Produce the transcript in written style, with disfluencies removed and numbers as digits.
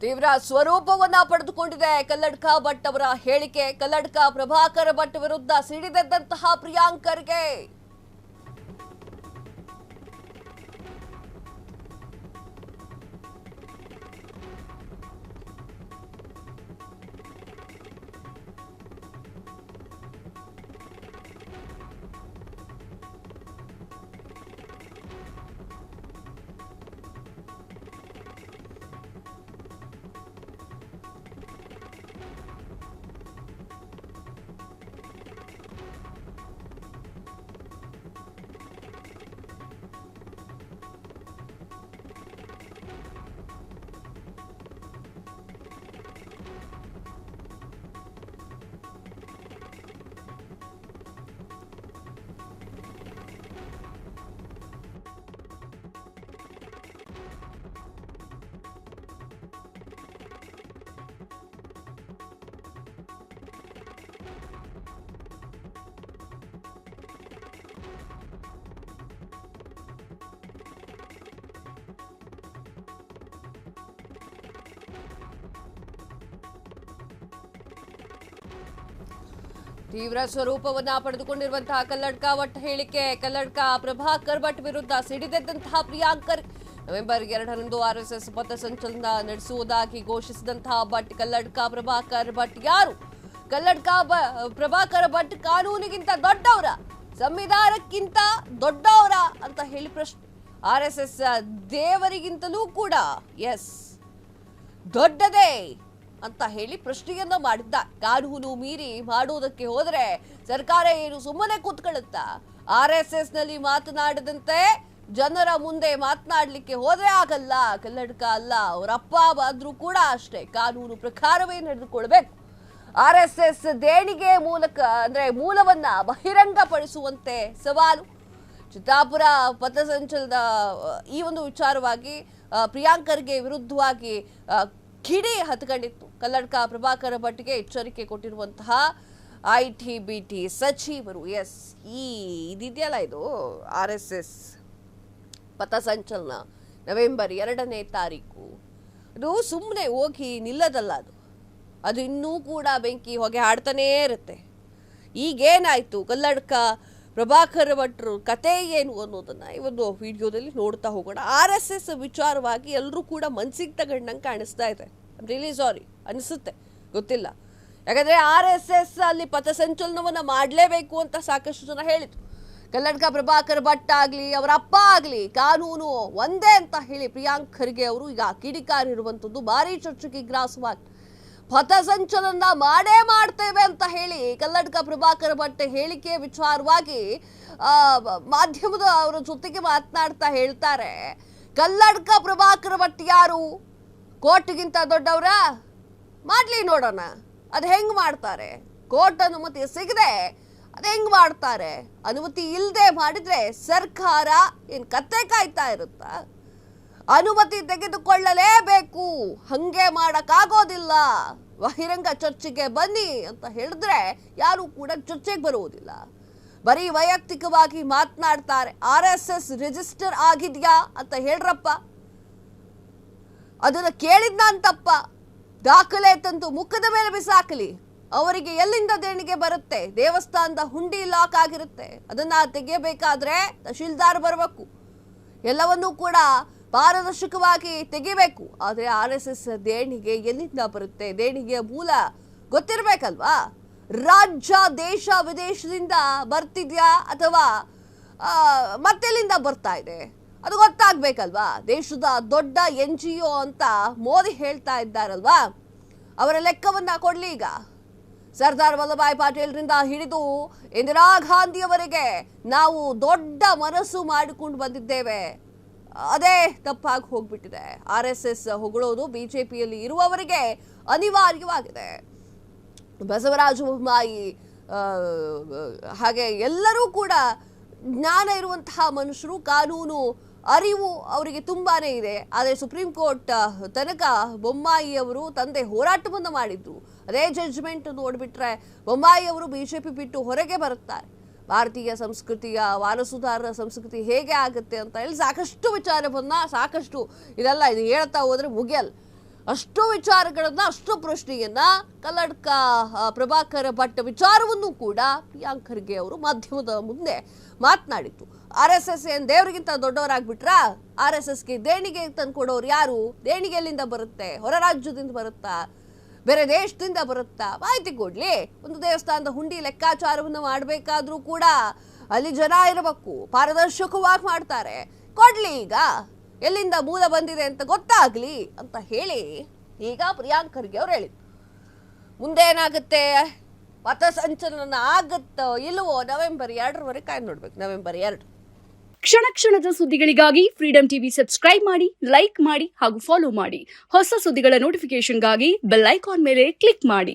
ತೀವ್ರ ಸ್ವರೂಪವನ್ನ ಪಡೆದುಕೊಂಡಿದೆ ಕಲ್ಲಡ್ಕ ಭಟ್ ಅವರ ಹೇಳಿಕೆ. ಕಲ್ಲಡ್ಕ ಪ್ರಭಾಕರ್ ಭಟ್ ವಿರುದ್ಧ ಸಿಡಿದೆದ್ದಂತಹ ಪ್ರಿಯಾಂಕರ್ಗೆ ತೀವ್ರ ಸ್ವರೂಪವನ್ನ ಪಡೆದುಕೊಂಡಿರುವಂತಹ ಕಲ್ಲಡ್ಕ ಭಟ್ ಹೇಳಿಕೆ. ಕಲ್ಲಡ್ಕ ಪ್ರಭಾಕರ್ ಭಟ್ ವಿರುದ್ಧ ಸಿಡಿದೆದ್ದಂತಹ ಪ್ರಿಯಾಂಕರ್ ನವೆಂಬರ್ 2ರಂದು ಆರ್ಎಸ್ಎಸ್ ಪಥಸಂಚಲನ ನಡೆಸುವುದಾಗಿ ಘೋಷಿಸಿದಂತಹ ಭಟ್ ಕಲ್ಲಡ್ಕ ಪ್ರಭಾಕರ್ ಭಟ್ ಯಾರು? ಕಲ್ಲಡ್ಕ ಪ್ರಭಾಕರ್ ಭಟ್ ಕಾನೂನಿಗಿಂತ ದೊಡ್ಡವರ, ಸಂವಿಧಾನಕ್ಕಿಂತ ದೊಡ್ಡವರ ಅಂತ ಹೇಳಿ ಪ್ರಶ್ನೆ. ಆರ್ಎಸ್ಎಸ್ ದೇವರಿಗಿಂತಲೂ ಕೂಡ ಎಸ್ ದೊಡ್ಡದೇ ಅಂತ ಹೇಳಿ ಪ್ರಶ್ನೆಯನ್ನ ಮಾಡಿದ್ದ. ಕಾನೂನು ಮೀರಿ ಮಾಡುವುದಕ್ಕೆ ಹೋದ್ರೆ ಸರ್ಕಾರ ಏನು ಸುಮ್ಮನೆ ಕೂತ್ಕೊಳ್ಳುತ್ತಾ? ಆರ್ಎಸ್ಎಸ್ ನಲ್ಲಿ ಮಾತನಾಡದಂತೆ ಜನರ ಮುಂದೆ ಮಾತನಾಡ್ಲಿಕ್ಕೆ ಹೋದ್ರೆ ಆಗಲ್ಲ. ಕಲ್ಲಡ್ಕ ಅಲ್ಲ, ಅವರಪ್ಪ ಆದ್ರೂ ಕೂಡ ಅಷ್ಟೇ ಕಾನೂನು ಪ್ರಕಾರವೇ ನಡೆದುಕೊಳ್ಬೇಕು. ಆರ್ಎಸ್ಎಸ್ ದೇಣಿಗೆ ಮೂಲಕ ಅಂದ್ರೆ ಮೂಲವನ್ನ ಬಹಿರಂಗಪಡಿಸುವಂತೆ ಸವಾಲು. ಚಿತ್ತಾಪುರ ಪಥಸಂಚಲನ ಈ ಒಂದು ವಿಚಾರವಾಗಿ ಪ್ರಿಯಾಂಕರ್ಗೆ ವಿರುದ್ಧವಾಗಿ ಕಿಡಿ ಹತ್ಕೊಂಡಿತ್ತು. ಕಲ್ಲಡ್ಕ ಪ್ರಭಾಕರ್ ಭಟ್ಗೆ ಎಚ್ಚರಿಕೆ ಕೊಟ್ಟಿರುವಂತಹ ಐಟಿ-ಬಿಟಿ ಸಚಿವರು. ಎಸ್, ಇದೆಯಲ್ಲ ಇದು ಆರ್ಎಸ್ಎಸ್ ಪಥಸಂಚಲನ ನವೆಂಬರ್ 2ನೇ ತಾರೀಕು. ಅದು ಸುಮ್ಮನೆ ಹೋಗಿ ನಿಲ್ಲದಲ್ಲ, ಅದು ಇನ್ನೂ ಕೂಡ ಬೆಂಕಿ ಹೊಗೆ ಹಾಡ್ತಾನೇ ಇರುತ್ತೆ. ಈಗೇನಾಯ್ತು, ಕಲ್ಲಡ್ಕ ಪ್ರಭಾಕರ್ ಭಟ್ರು ಕತೆ ಏನು ಅನ್ನೋದನ್ನ ಈ ಒಂದು ವಿಡಿಯೋದಲ್ಲಿ ನೋಡ್ತಾ ಹೋಗೋಣ. ಆರ್ಎಸ್ಎಸ್ ವಿಚಾರವಾಗಿ ಎಲ್ಲರೂ ಕೂಡ ಮನ್ಸಿಗೆ ತಗೊಂಡಂಗೆ ಕಾಣಿಸ್ತಾ ಇದೆ. ರಿಯಲಿ ಸಾರಿ ಅನಿಸುತ್ತೆ, ಗೊತ್ತಿಲ್ಲ. ಯಾಕಂದ್ರೆ ಆರ್ಎಸ್ಎಸ್ ಅಲ್ಲಿ ಪಥಸಂಚಲನವನ್ನ ಮಾಡಲೇಬೇಕು ಅಂತ ಸಾಕಷ್ಟು ಜನ ಹೇಳಿದ್ರು. ಕಲ್ಲಡ್ಕ ಪ್ರಭಾಕರ್ ಭಟ್ ಆಗ್ಲಿ, ಅವರ ಅಪ್ಪ ಆಗ್ಲಿ ಕಾನೂನು ಒಂದೇ ಅಂತ ಹೇಳಿ ಪ್ರಿಯಾಂಕ್ ಖರ್ಗೆ ಅವರು ಈಗ ಕಿಡಿಕಾರಿರುವಂಥದ್ದು ಭಾರಿ ಚರ್ಚೆಗೆ ಗ್ರಾಸವಾಗಿ. ಪಥಸಂಚಲನ ಮಾಡೇ ಮಾಡ್ತೇವೆ ಅಂತ ಹೇಳಿ ಕಲ್ಲಡ್ಕ ಪ್ರಭಾಕರ್ ಭಟ್ ಹೇಳಿಕೆ ವಿಚಾರವಾಗಿ ಮಾಧ್ಯಮದ ಅವರ ಜೊತೆಗೆ ಮಾತನಾಡ್ತಾ ಹೇಳ್ತಾರೆ, ಕಲ್ಲಡ್ಕ ಪ್ರಭಾಕರ್ ಭಟ್ ಯಾರು? ಕೋರ್ಟ್ಗಿಂತ ದೊಡ್ಡವರ? ಮಾಡ್ಲಿ ನೋಡೋಣ ಅದು ಹೆಂಗ್ ಮಾಡ್ತಾರೆ. ಕೋರ್ಟ್ ಅನುಮತಿ ಸಿಗದೆ ಅದು ಹೆಂಗ್ ಮಾಡ್ತಾರೆ? ಅನುಮತಿ ಇಲ್ಲದೆ ಮಾಡಿದ್ರೆ ಸರ್ಕಾರ ಏನ್ ಕತ್ತೆ ಕಾಯ್ತಾ ಇರುತ್ತ? ಅನುಮತಿ ತೆಗೆದುಕೊಳ್ಳಲೇಬೇಕು, ಹಂಗೆ ಮಾಡಕ್ಕಾಗೋದಿಲ್ಲ. ಬಹಿರಂಗ ಚರ್ಚೆಗೆ ಬನ್ನಿ ಅಂತ ಹೇಳಿದ್ರೆ ಯಾರು ಕೂಡ ಚರ್ಚೆಗೆ ಬರುವುದಿಲ್ಲ, ಬರೀ ವೈಯಕ್ತಿಕವಾಗಿ ಮಾತನಾಡ್ತಾರೆ. RSS ರಿಜಿಸ್ಟರ್ ಆಗಿದ್ಯಾ ಅಂತ ಹೇಳ್ರಪ್ಪ, ಅದನ್ನ ಕೇಳಿದ್ನ ಅಂತಪ್ಪ, ದಾಖಲೆ ತಂದು ಮುಖದ ಮೇಲೆ ಬಿಸಾಕಲಿ. ಅವರಿಗೆ ಎಲ್ಲಿಂದ ದೇಣಿಗೆ ಬರುತ್ತೆ? ದೇವಸ್ಥಾನದ ಹುಂಡಿ ಲಾಕ್ ಆಗಿರುತ್ತೆ, ಅದನ್ನ ತೆಗೆಯಬೇಕಾದ್ರೆ ತಹಶೀಲ್ದಾರ್ ಬರಬೇಕು, ಎಲ್ಲವನ್ನೂ ಕೂಡ ಪಾರದರ್ಶಕವಾಗಿ ತೆಗಿಬೇಕು. ಆದರೆ RSS ದೇಣಿಗೆ ಎಲ್ಲಿಂದ ಬರುತ್ತೆ? ದೇಣಿಗೆಯ ಮೂಲ ಗೊತ್ತಿರಬೇಕಲ್ವಾ? ರಾಜ್ಯ ದೇಶ ವಿದೇಶದಿಂದ ಬರ್ತಿದ್ಯಾ ಅಥವಾ ಮತ್ತೆಲ್ಲಿಂದ ಬರ್ತಾ ಇದೆ ಅದು ಗೊತ್ತಾಗ್ಬೇಕಲ್ವಾ? ದೇಶದ ದೊಡ್ಡ NGO ಅಂತ ಮೋದಿ ಹೇಳ್ತಾ ಇದ್ದಾರಲ್ವಾ, ಅವರ ಲೆಕ್ಕವನ್ನ ಕೊಡ್ಲಿ. ಈಗ ಸರ್ದಾರ್ ವಲ್ಲಭಾಯ್ ಪಟೇಲ್ರಿಂದ ಹಿಡಿದು ಇಂದಿರಾ ಗಾಂಧಿಯವರೆಗೆ ನಾವು ದೊಡ್ಡ ಮನಸ್ಸು ಮಾಡಿಕೊಂಡು ಬಂದಿದ್ದೇವೆ, ಅದೇ ತಪ್ಪಾಗಿ ಹೋಗ್ಬಿಟ್ಟಿದೆ. RSS ಹೊಗಳೋದು ಬಿಜೆಪಿಯಲ್ಲಿ ಇರುವವರಿಗೆ ಅನಿವಾರ್ಯವಾಗಿದೆ. ಬಸವರಾಜ ಬೊಮ್ಮಾಯಿ ಹಾಗೆ ಎಲ್ಲರೂ ಕೂಡ ಜ್ಞಾನ ಇರುವಂತಹ ಮನುಷ್ಯರು, ಕಾನೂನು ಅರಿವು ಅವರಿಗೆ ತುಂಬಾನೇ ಇದೆ. ಆದರೆ ಸುಪ್ರೀಂ ಕೋರ್ಟ್ ತನಕ ಬೊಮ್ಮಾಯಿ ಅವರು ತಂದೆ ಹೋರಾಟವನ್ನು ಮಾಡಿದ್ರು. ಅದೇ ಜಡ್ಜ್ಮೆಂಟ್ ನೋಡ್ಬಿಟ್ರೆ ಬೊಮ್ಮಾಯಿ ಅವರು ಬಿಜೆಪಿ ಬಿಟ್ಟು ಹೊರಗೆ ಬರುತ್ತಾರೆ. ಭಾರತೀಯ ಸಂಸ್ಕೃತಿಯ ವಾರಸುದಾರರ ಸಂಸ್ಕೃತಿ ಹೇಗೆ ಆಗುತ್ತೆ ಅಂತ ಹೇಳಿ ಸಾಕಷ್ಟು ವಿಚಾರವನ್ನ, ಸಾಕಷ್ಟು ಇದೆಲ್ಲ ಇದು ಹೇಳ್ತಾ ಹೋದ್ರೆ ಮುಗಿಯಲ್ಲ. ಅಷ್ಟು ವಿಚಾರಗಳನ್ನ, ಅಷ್ಟು ಪ್ರಶ್ನೆಯನ್ನ ಕಲ್ಲಡ್ಕ ಪ್ರಭಾಕರ್ ಭಟ್ ವಿಚಾರವನ್ನು ಕೂಡ ಪ್ರಿಯಾಂಕ್ ಖರ್ಗೆ ಅವರು ಮಾಧ್ಯಮದ ಮುಂದೆ ಮಾತನಾಡಿತ್ತು. RSS ಏನ್ ದೇವರಿಗಿಂತ ದೊಡ್ಡವರಾಗ್ಬಿಟ್ರಾ? RSSಗೆ ದೇಣಿಗೆ ತಂದ್ಕೊಡೋರು ಯಾರು? ದೇಣಿಗೆ ಎಲ್ಲಿಂದ ಬರುತ್ತೆ? ಹೊರ ರಾಜ್ಯದಿಂದ ಬರುತ್ತಾ? ಬೇರೆ ದೇಶದಿಂದ ಬರುತ್ತಾ? ಮಾಹಿತಿ ಕೊಡ್ಲಿ. ಒಂದು ದೇವಸ್ಥಾನದ ಹುಂಡಿ ಲೆಕ್ಕಾಚಾರವನ್ನು ಮಾಡಬೇಕಾದ್ರೂ ಕೂಡ ಅಲ್ಲಿ ಜನ ಇರಬೇಕು, ಪಾರದರ್ಶಕವಾಗಿ ಮಾಡ್ತಾರೆ. ಕೊಡ್ಲಿ, ಈಗ ಎಲ್ಲಿಂದ ಮೂಲ ಬಂದಿದೆ ಅಂತ ಗೊತ್ತಾಗ್ಲಿ ಅಂತ ಹೇಳಿ ಈಗ ಪ್ರಿಯಾಂಕ್ ಖರ್ಗೆ ಅವ್ರು ಹೇಳಿದ್ರು. ಮುಂದೆ ಏನಾಗುತ್ತೆ, ಪಥಸಂಚಲನ ಆಗುತ್ತೋ ಇಲ್ವೋ ನವೆಂಬರ್ 2 ಕಾಯ್ದು ನೋಡ್ಬೇಕು. ನವೆಂಬರ್ 2. ಕ್ಷಣ ಕ್ಷಣದ ಸುದ್ದಿಗಳಿಗಾಗಿ ಫ್ರೀಡಂ ಟಿವಿ ಸಬ್ಸ್ಕ್ರೈಬ್ ಮಾಡಿ, ಲೈಕ್ ಮಾಡಿ ಹಾಗೂ ಫಾಲೋ ಮಾಡಿ. ಹೊಸ ಸುದ್ದಿಗಳ ನೋಟಿಫಿಕೇಶನ್ಗಾಗಿ ಬೆಲ್ ಐಕಾನ್ ಮೇಲೆ ಕ್ಲಿಕ್ ಮಾಡಿ.